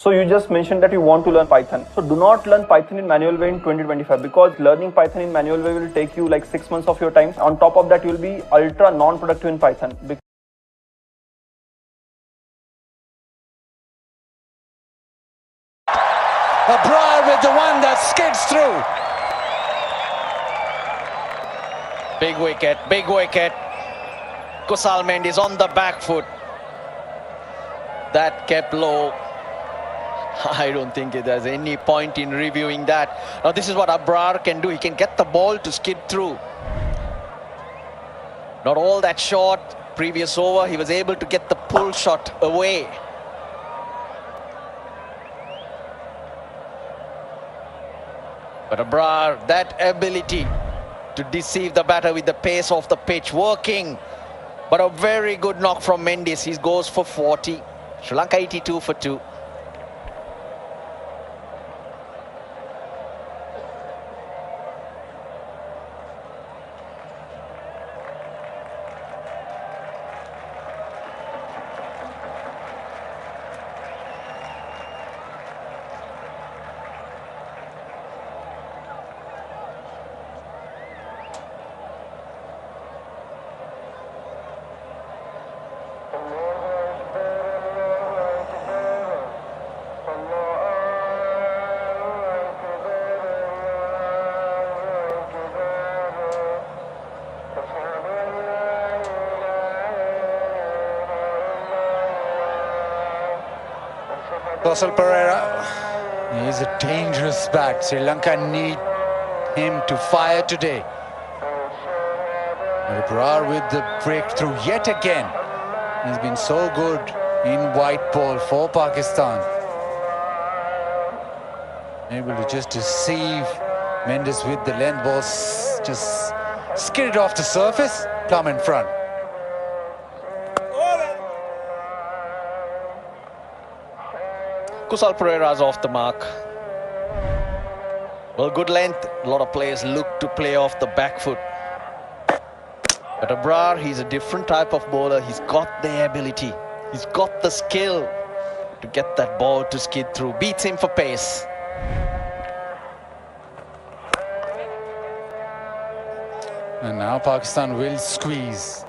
So you just mentioned that you want to learn Python. So do not learn Python in manual way in 2025, because learning Python in manual way will take you like 6 months of your time. On top of that, you will be ultra non-productive in Python. Abrar with the one that skids through. Big wicket, big wicket. Kusal Mendes on the back foot. That kept low. I don't think there's any point in reviewing that. Now this is what Abrar can do. He can get the ball to skid through. Not all that short. Previous over, he was able to get the pull shot away. But Abrar, that ability to deceive the batter with the pace of the pitch, working. But a very good knock from Mendes. He goes for 40. Sri Lanka 82 for 2. Kusal Perera, he's a dangerous bat. Sri Lanka need him to fire today. Abrar with the breakthrough yet again. He's been so good in white ball for Pakistan. Able to just deceive Mendes with the length balls, just skidded off the surface, plumb in front. Kusal Perera's off the mark. Well, good length. A lot of players look to play off the back foot. But Abrar, he's a different type of bowler. He's got the ability. He's got the skill to get that ball to skid through. Beats him for pace. And now Pakistan will squeeze.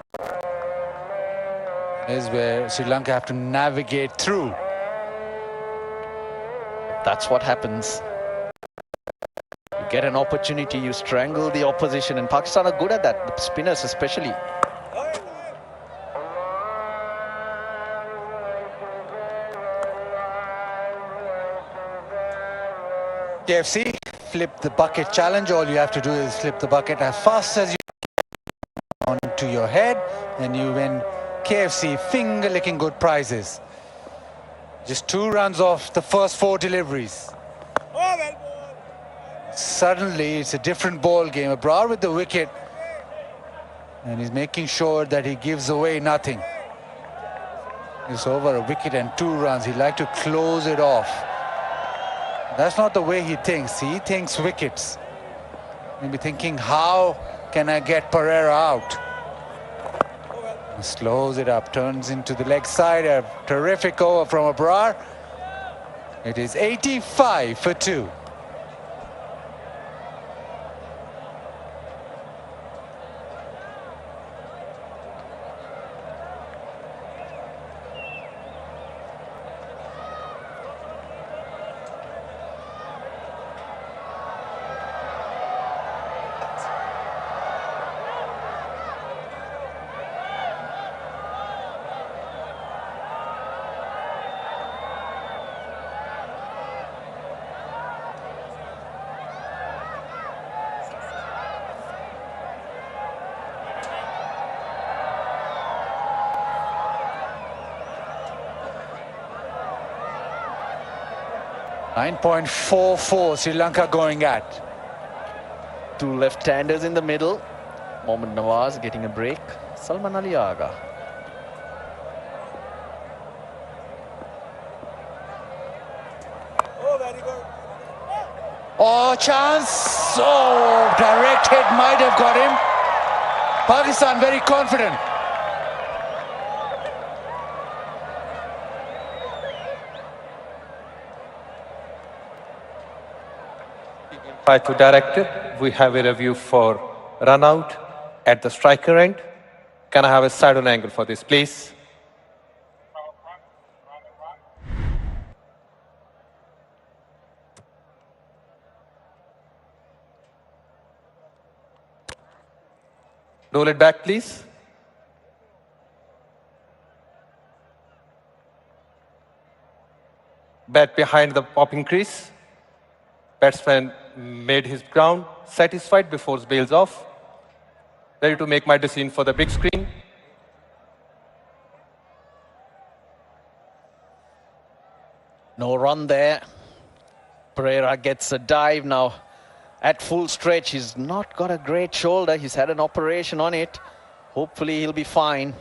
Is where Sri Lanka have to navigate through. That's what happens. You get an opportunity, you strangle the opposition, and Pakistan are good at that, the spinners especially. KFC, flip the bucket challenge. All you have to do is flip the bucket as fast as you onto your head, and you win KFC finger-licking good prizes. Just 2 runs off the first 4 deliveries. Suddenly, it's a different ball game. Abrar with the wicket, and he's making sure that he gives away nothing. It's over a wicket and 2 runs. He'd like to close it off. That's not the way he thinks. He thinks wickets. Maybe thinking, how can I get Perera out? Slows it up, turns into the leg side. A terrific over from Abrar. It is 85 for 2. .44 Sri Lanka going at. 2 left-handers in the middle. Mohammad Nawaz getting a break. Salman Ali Aga. Oh, very good. Oh, chance. Oh, direct hit might have got him. Pakistan very confident. 5-2 director, we have a review for run out at the striker end. Can I have a side on angle for this, please? Roll it back, please. Bat behind the popping crease. Batsman made his ground, satisfied before bails off. Ready to make my decision for the big screen. No run there. Pereira gets a dive now. At full stretch, he's not got a great shoulder. He's had an operation on it. Hopefully he'll be fine.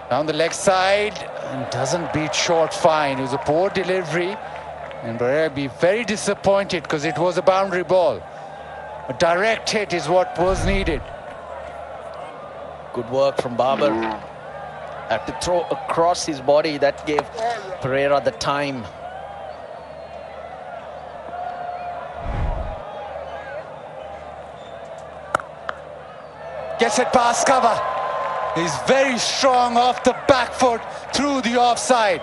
Down the leg side, and doesn't beat short fine. It was a poor delivery, and Pereira will be very disappointed because it was a boundary ball. A direct hit is what was needed. Good work from Babar. Had to throw across his body. That gave Pereira the time. Gets it past cover. He's very strong off the back foot through the offside.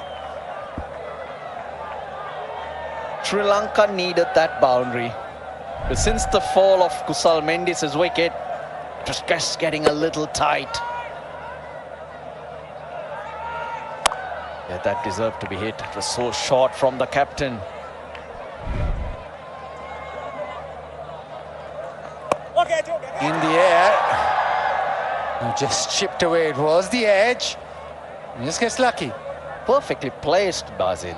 Sri Lanka needed that boundary. But since the fall of Kusal Mendis' wicket, just getting a little tight. Yeah, that deserved to be hit. It was so short from the captain. In the air. And just chipped away. It was the edge. He just gets lucky. Perfectly placed, Bazid.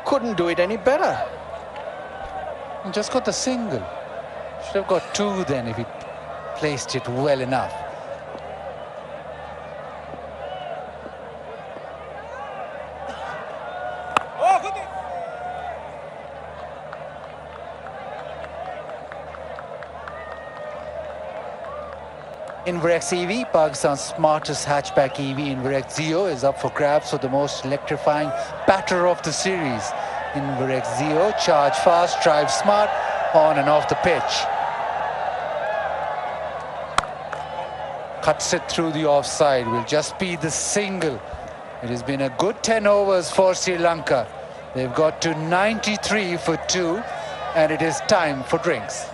Couldn't do it any better. And just got the single. Should have got two then if he placed it well enough. Inverex EV, Pakistan's smartest hatchback EV, Inverex Zeo, is up for grabs for the most electrifying batter of the series. Inverex Zeo, charge fast, drive smart, on and off the pitch. Cuts it through the offside, will just be the single. It has been a good 10 overs for Sri Lanka. They've got to 93 for 2, and it is time for drinks.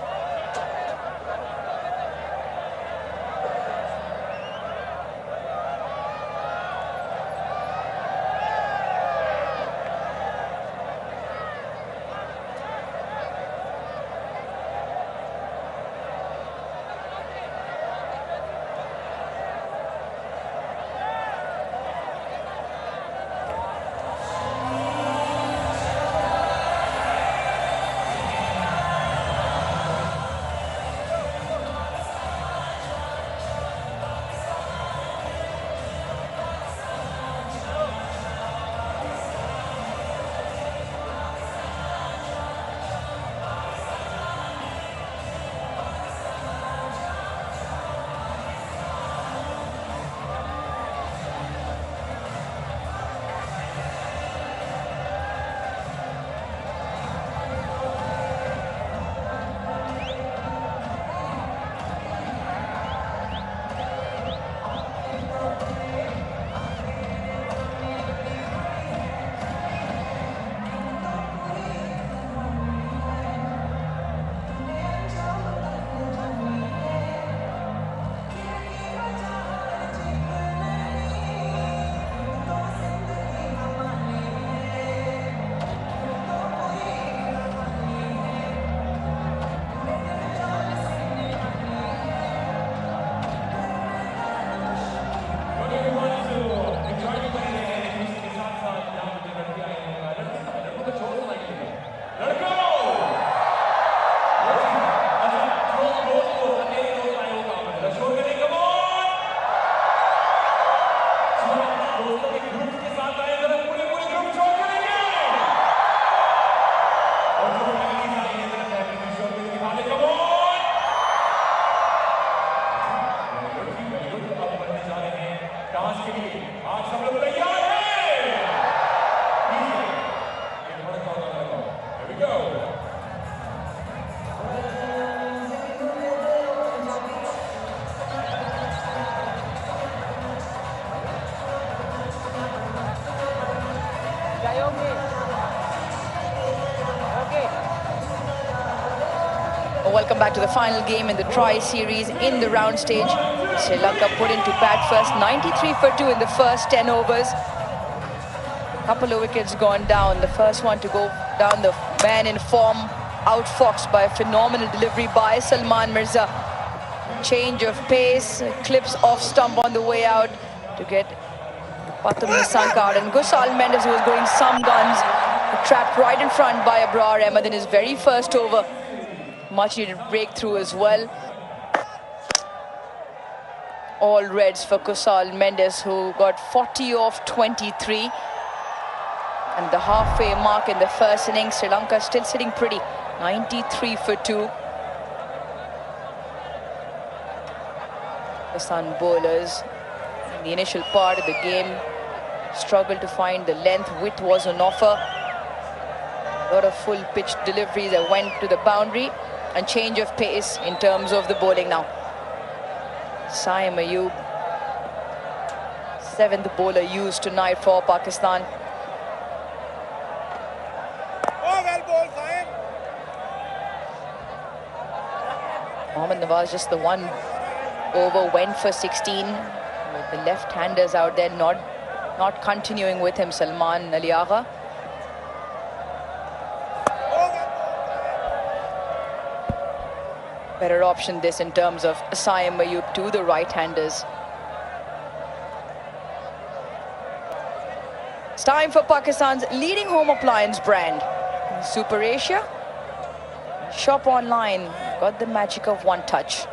Welcome back to the final game in the Tri-Series in the round stage. Sri Lanka put into bat first, 93 for 2 in the first 10 overs. Couple of wickets gone down. The first one to go down, the man in form, outfoxed by a phenomenal delivery by Salman Mirza. Change of pace, clips off stump on the way out to get Pathum Nissanka out. And Kusal Mendes, who was going some guns, trapped right in front by Abrar Ahmed in his very first over. Much needed breakthrough as well. All reds for Kusal Mendes, who got 40 off 23. And the halfway mark in the first innings, Sri Lanka still sitting pretty, 93 for 2. Pakistan bowlers in the initial part of the game struggled to find the length. Width was on offer. A lot of full pitch deliveries that went to the boundary, and change of pace in terms of the bowling now. Saim Ayub, 7th bowler used tonight for Pakistan. Mohammad Nawaz, just the one over, went for 16 with the left-handers out there, not continuing with him. Salman Ali Agha. Better option this in terms of Saim Ayub to the right-handers. It's time for Pakistan's leading home appliance brand, Super Asia. Shop online, got the magic of one touch.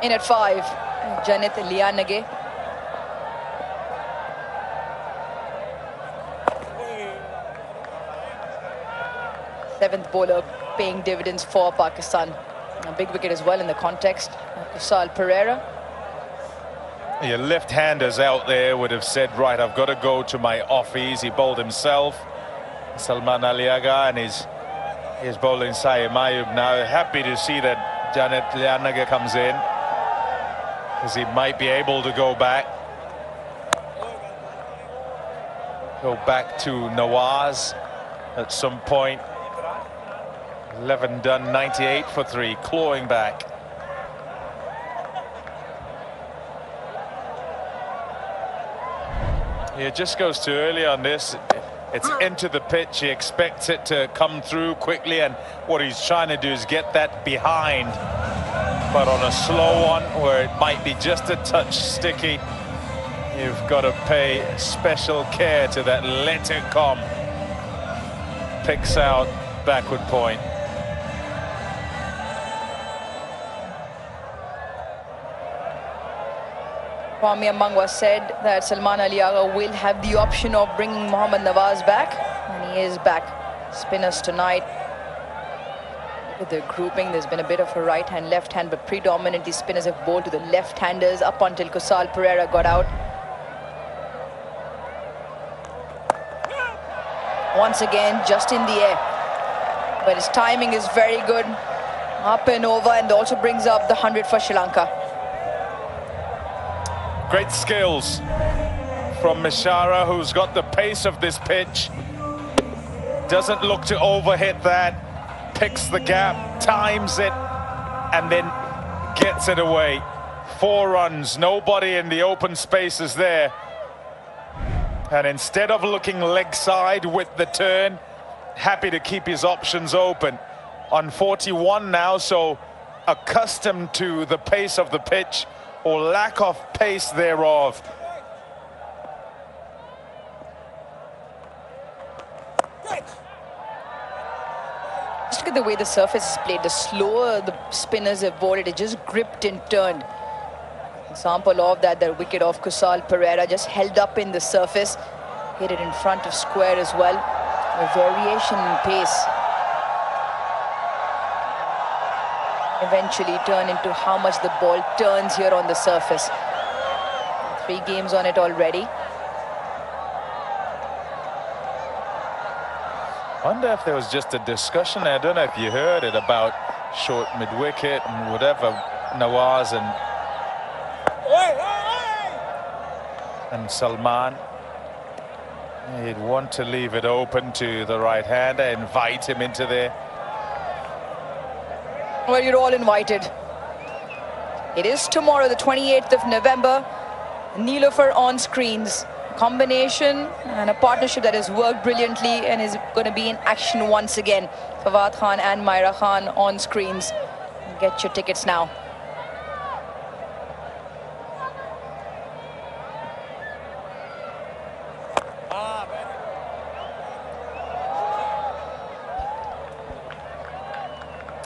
In at 5, Janit Lianage. Seventh bowler paying dividends for Pakistan. A big wicket as well in the context. Kusal Perera. Your left-handers out there would have said, right, I've got to go to my offies. He bowled himself, Salman Aliaga, and he's bowling Saim Ayub now. Happy to see that Janit Lianage comes in, because he might be able to go back to Nawaz at some point. 11 done, 98 for 3, clawing back. It just goes too early on this. It's into the pitch. He expects it to come through quickly, and what he's trying to do is get that behind. But on a slow one, where it might be just a touch sticky, you've got to pay special care to that let it come. Picks out backward point. Kwame Amangwa said that Salman Ali Agha will have the option of bringing Mohammad Nawaz back, and he is back. Spinners tonight. Look at the grouping. There's been a bit of a right hand, left hand, but predominantly spinners have bowled to the left-handers up until Kusal Pereira got out. Once again, just in the air, but his timing is very good. Up and over, and also brings up the 100 for Sri Lanka. Great skills from Mishara, who's got the pace of this pitch. Doesn't look to overhit that. Picks the gap, times it, and then gets it away. 4 runs, nobody in the open spaces there. And instead of looking leg side with the turn, happy to keep his options open. On 41 now, so accustomed to the pace of the pitch, or lack of pace thereof. Just look at the way the surface is played. The slower the spinners have bowled it, just gripped and turned. Example of that, the wicket of Kusal Pereira, just held up in the surface, hit it in front of square as well. A variation in pace eventually turn into how much the ball turns here on the surface. 3 games on it already. Wonder if there was just a discussion, I don't know if you heard it, about short mid-wicket and whatever, Nawaz and Salman. He'd want to leave it open to the right-hander, invite him into there. Well, you're all invited. It is tomorrow, the 28th of November. Nilofer on screens. Combination and a partnership that has worked brilliantly and is going to be in action once again. Fawad Khan and Myra Khan on screens. Get your tickets now.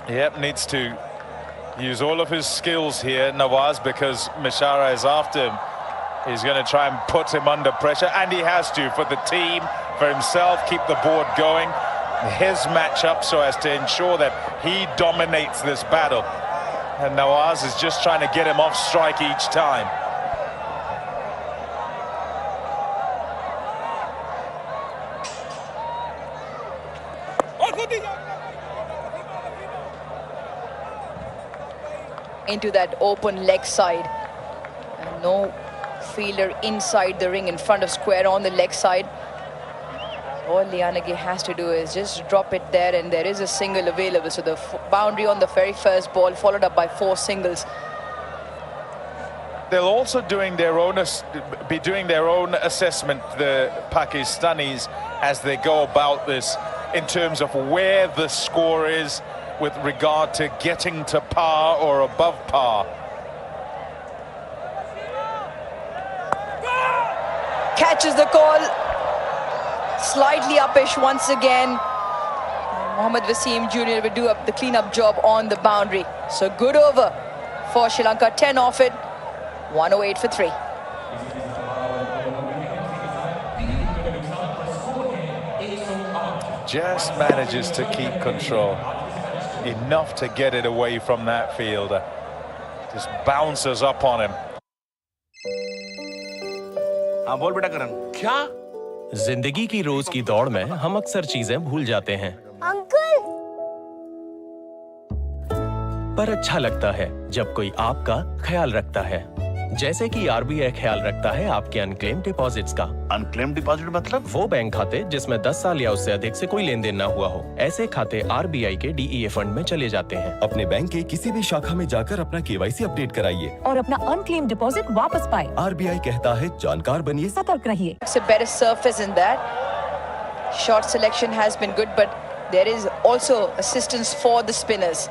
Yep, needs to use all of his skills here, Nawaz, because Mishara is after him. He's going to try and put him under pressure, and he has to, for the team, for himself, keep the board going. His matchup, so as to ensure that he dominates this battle. And Nawaz is just trying to get him off strike each time. Into that open leg side, and no fielder inside the ring in front of square on the leg side. All Lianagi has to do is just drop it there, and there is a single available. So the boundary on the very first ball, followed up by 4 singles. They'll also be doing their own assessment, the Pakistanis, as they go about this, in terms of where the score is with regard to getting to par or above par. Catches the call. Slightly uppish once again. Mohammad Wasim Jr. will do the clean-up job on the boundary. So good over for Sri Lanka. 10 off it. 108 for 3. Just manages to keep control. Enough to get it away from that fielder. Just bounces up on him. हाँ बोल बेटा करण। क्या? जिंदगी की रोज की दौड़ में हम अक्सर चीजें भूल जाते हैं। अंकल। पर अच्छा लगता है जब कोई आपका ख्याल रखता है, जैसे कि आरबीआई ख्याल रखता है आपके अनक्लेम डिपॉजिट्स का। अनक्लेम डिपॉजिट मतलब? वो बैंक खाते जिसमें 10 साल या उससे अधिक से कोई लेन देन ना हुआ हो। ऐसे खाते आरबीआई के डीईए फंड में चले जाते हैं। अपने बैंक के किसी भी शाखा में जाकर अपना केवाईसी अपडेट कराइए और अपना अनक्लेम डिपॉजिट वापस पाए। आरबीआई कहता है जानकार बनिए, सतर्क रहिए। It's a better surface in that. Shot selection has been good, but there is also assistance for the spinners.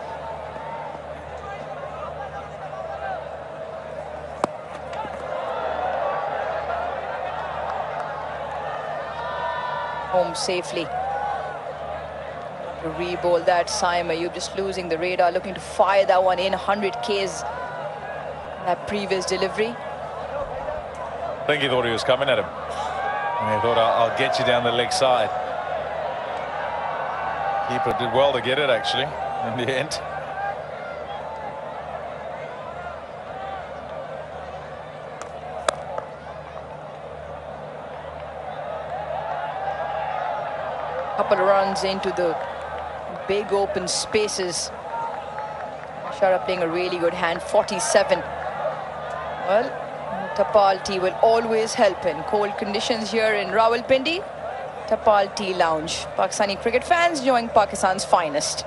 Home safely. To re-bowl that, Saim Ayub just losing the radar, looking to fire that one in. 100 Ks that previous delivery. I think he thought he was coming at him. And he thought, I'll get you down the leg side. Keeper did well to get it, actually, in the end. Couple of runs into the big open spaces. Mubashar playing a really good hand, 47. Well, Tapal tea will always help in cold conditions here in Rawalpindi. Tapal Tea Lounge. Pakistani cricket fans enjoying Pakistan's finest.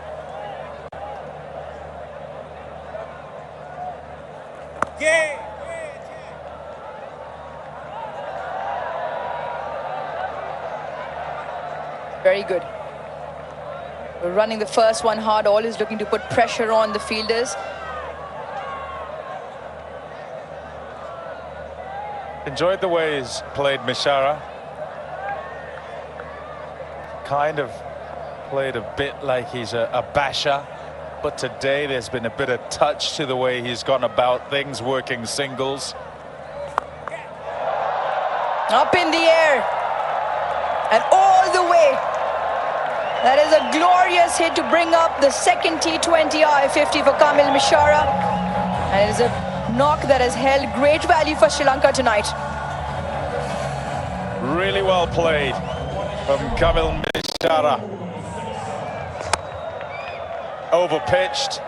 Very good. We're running the first one hard, always looking to put pressure on the fielders. Enjoyed the way he's played Mishara. Kind of played a bit like he's a basher, but today there's been a bit of touch to the way he's gone about things, working singles. Up in the air and all the way. That is a glorious hit to bring up the second T20 I-50 for Kamil Mishara, and it is a knock that has held great value for Sri Lanka tonight. Really well played from Kamil Mishara. Overpitched,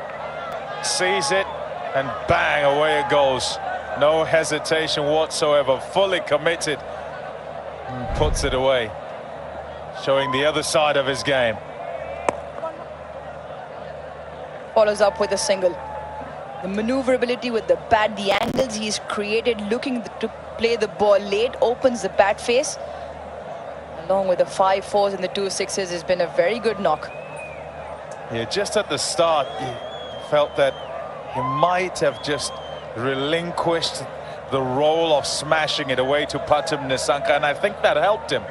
sees it, and bang, away it goes. No hesitation whatsoever, fully committed, and puts it away, showing the other side of his game. Follows up with a single. The maneuverability with the bat, the angles he's created, looking to play the ball late, opens the bat face. Along with the 5 4s and the 2 6s, has been a very good knock. Yeah, just at the start, you felt that he might have just relinquished the role of smashing it away to Pathum Nissanka, and I think that helped him,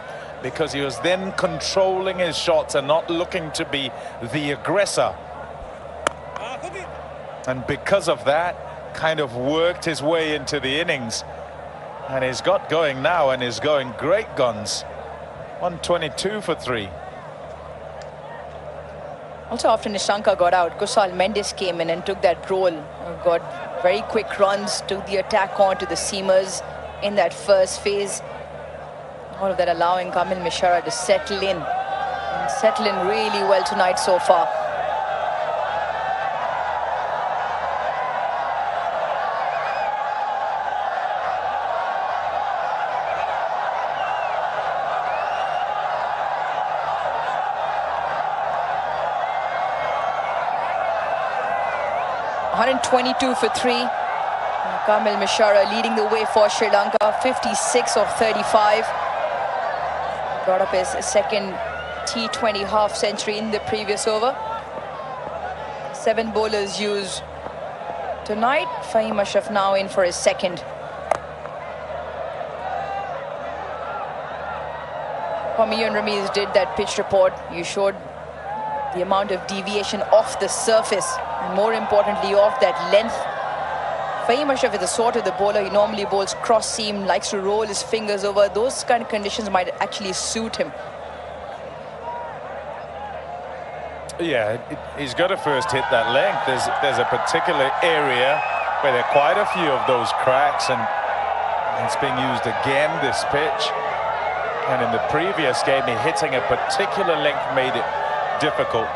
because he was then controlling his shots and not looking to be the aggressor. And because of that, kind of worked his way into the innings. And he's got going now, and he's going great guns. 122 for 3. Also, after Nissanka got out, Kusal Mendes came in and took that role. Got very quick runs, took the attack on to the seamers in that first phase. All of that allowing Kamil Mishara to settle in. And settle in really well tonight so far. .122 for 3. Kamil Mishara leading the way for Sri Lanka, 56 of 35. Brought up his second T20 half century in the previous over. 7 bowlers used tonight. Fahim Ashraf now in for his second. Ian Ramiz did that pitch report. You showed the amount of deviation off the surface, and more importantly off that length. Fahim Ashraf is the sort of the bowler, he normally bowls cross seam, likes to roll his fingers over. Those kind of conditions might actually suit him. Yeah, he's got to first hit that length. There's a particular area where there are quite a few of those cracks, and it's being used again this pitch. And in the previous game, hitting a particular length made it difficult,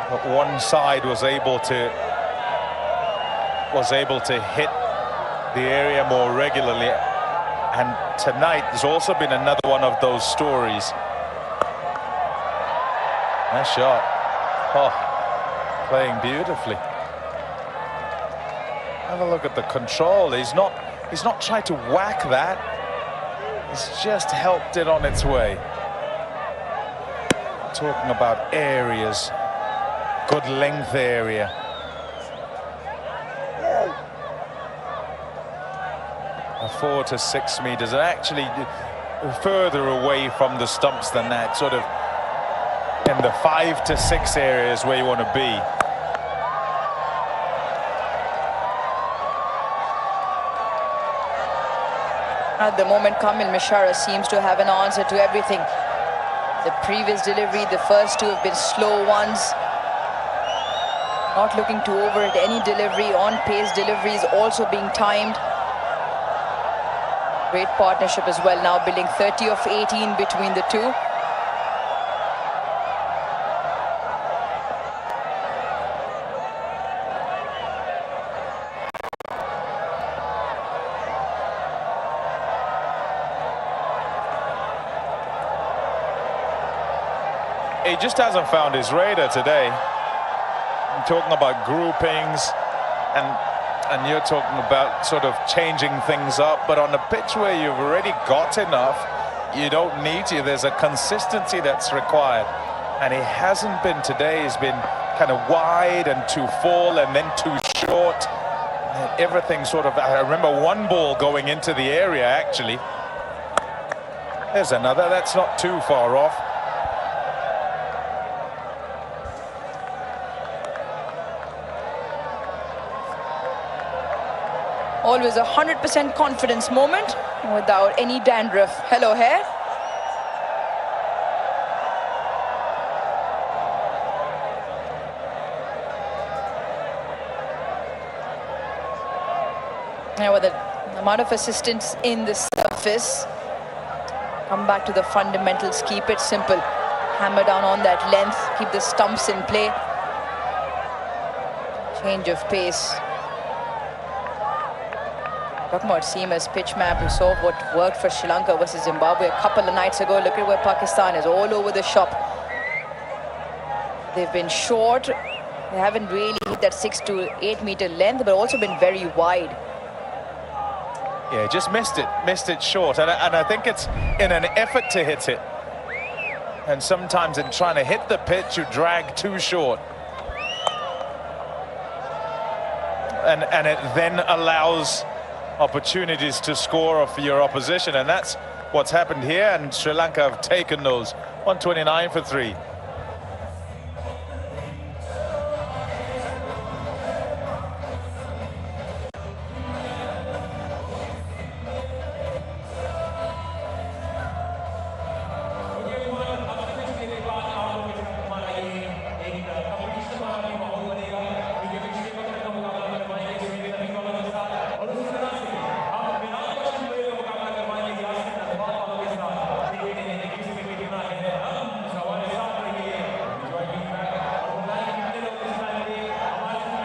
but one side was able to hit the area more regularly, and tonight there's also been another one of those stories. Nice shot. Oh, playing beautifully. Have a look at the control. He's not trying to whack that. He's just helped it on its way. Talking about areas, good length area. A 4 to 6 meters, and actually further away from the stumps than that, sort of in the 5 to 6 areas where you want to be. At the moment, Kamil Mishara seems to have an answer to everything. The previous delivery, the first two have been slow ones. Not looking to overhit any delivery. On-pace deliveries also being timed. Great partnership as well now, building 30 of 18 between the two. He just hasn't found his radar today. I'm talking about groupings, and you're talking about sort of changing things up, but on a pitch where you've already got enough, you don't need to. There's a consistency that's required, and he hasn't been today. He's been kind of wide and too full and then too short. And everything sort of, I remember one ball going into the area actually. There's another, that's not too far off. Always 100% confidence moment without any dandruff. Hello, hair. Now with the amount of assistance in the surface, come back to the fundamentals, keep it simple. Hammer down on that length, keep the stumps in play. Change of pace. Talking about Seema's pitch map, we saw what worked for Sri Lanka versus Zimbabwe a couple of nights ago. Look at where Pakistan is, all over the shop. They've been short. They haven't really hit that 6 to 8 meter length, but also been very wide. Yeah, just missed it short. And I think it's in an effort to hit it. And sometimes in trying to hit the pitch, you drag too short. And it then allows opportunities to score for your opposition, and that's what's happened here, and Sri Lanka have taken those. 129 for 3.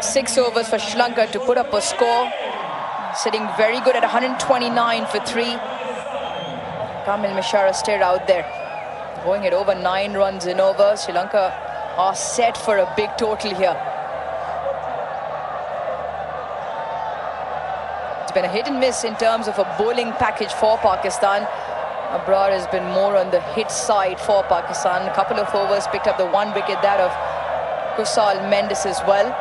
Six overs for Sri Lanka to put up a score. Sitting very good at 129 for 3. Kamil Mishara stayed out there. Going at over 9 runs in over. Sri Lanka are set for a big total here. It's been a hit and miss in terms of a bowling package for Pakistan. Abrar has been more on the hit side for Pakistan. A couple of overs, picked up the 1 wicket, that of Kusal Mendes as well.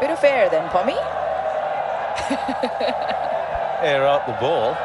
Bit of air then, Pommy. Air out the ball.